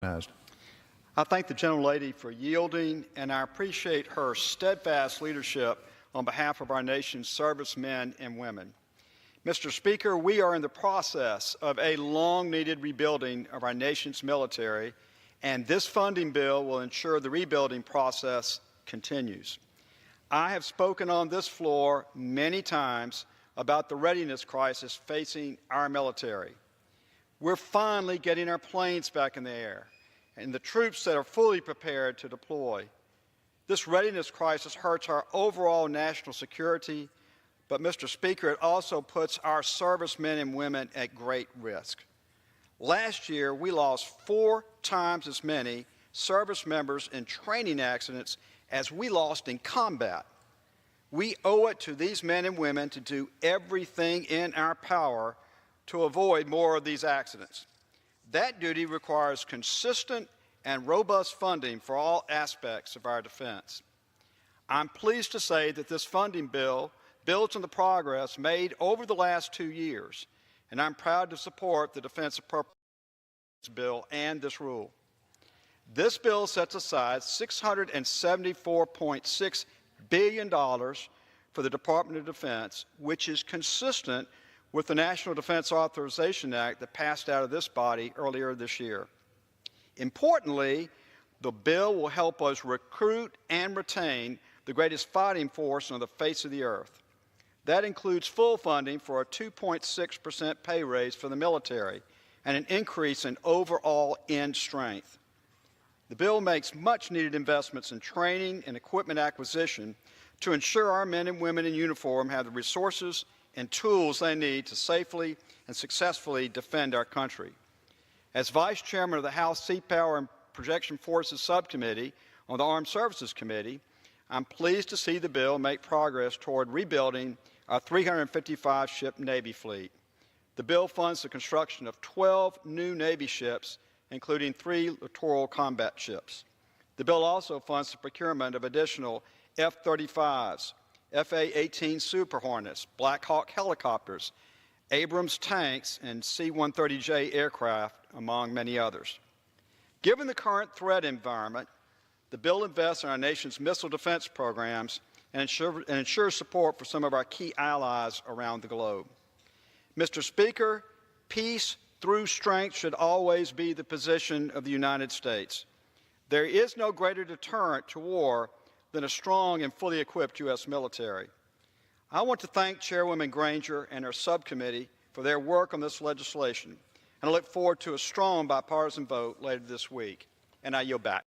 I thank the gentlelady for yielding, and I appreciate her steadfast leadership on behalf of our nation's servicemen and women. Mr. Speaker, we are in the process of a long-needed rebuilding of our nation's military, and this funding bill will ensure the rebuilding process continues. I have spoken on this floor many times about the readiness crisis facing our military. We're finally getting our planes back in the air and the troops that are fully prepared to deploy. This readiness crisis hurts our overall national security, but, Mr. Speaker, it also puts our servicemen and women at great risk. Last year, we lost 4 times as many service members in training accidents as we lost in combat. We owe it to these men and women to do everything in our power to avoid more of these accidents. That duty requires consistent and robust funding for all aspects of our defense. I'm pleased to say that this funding bill builds on the progress made over the last 2 years, and I'm proud to support the Defense Appropriations Bill and this rule. This bill sets aside $674.6 billion for the Department of Defense, which is consistent with the National Defense Authorization Act that passed out of this body earlier this year. Importantly, the bill will help us recruit and retain the greatest fighting force on the face of the earth. That includes full funding for a 2.6% pay raise for the military and an increase in overall end strength. The bill makes much-needed investments in training and equipment acquisition to ensure our men and women in uniform have the resources and tools they need to safely and successfully defend our country. As Vice Chairman of the House Sea Power and Projection Forces Subcommittee on the Armed Services Committee, I'm pleased to see the bill make progress toward rebuilding our 355-ship Navy fleet. The bill funds the construction of 12 new Navy ships, including 3 littoral combat ships. The bill also funds the procurement of additional F-35s, FY19 Super Hornets, Black Hawk helicopters, Abrams tanks, and C-130J aircraft, among many others. Given the current threat environment, the bill invests in our nation's missile defense programs and ensures support for some of our key allies around the globe. Mr. Speaker, peace through strength should always be the position of the United States. There is no greater deterrent to war than a strong and fully equipped U.S. military. I want to thank Chairwoman Granger and her subcommittee for their work on this legislation, and I look forward to a strong bipartisan vote later this week. And I yield back.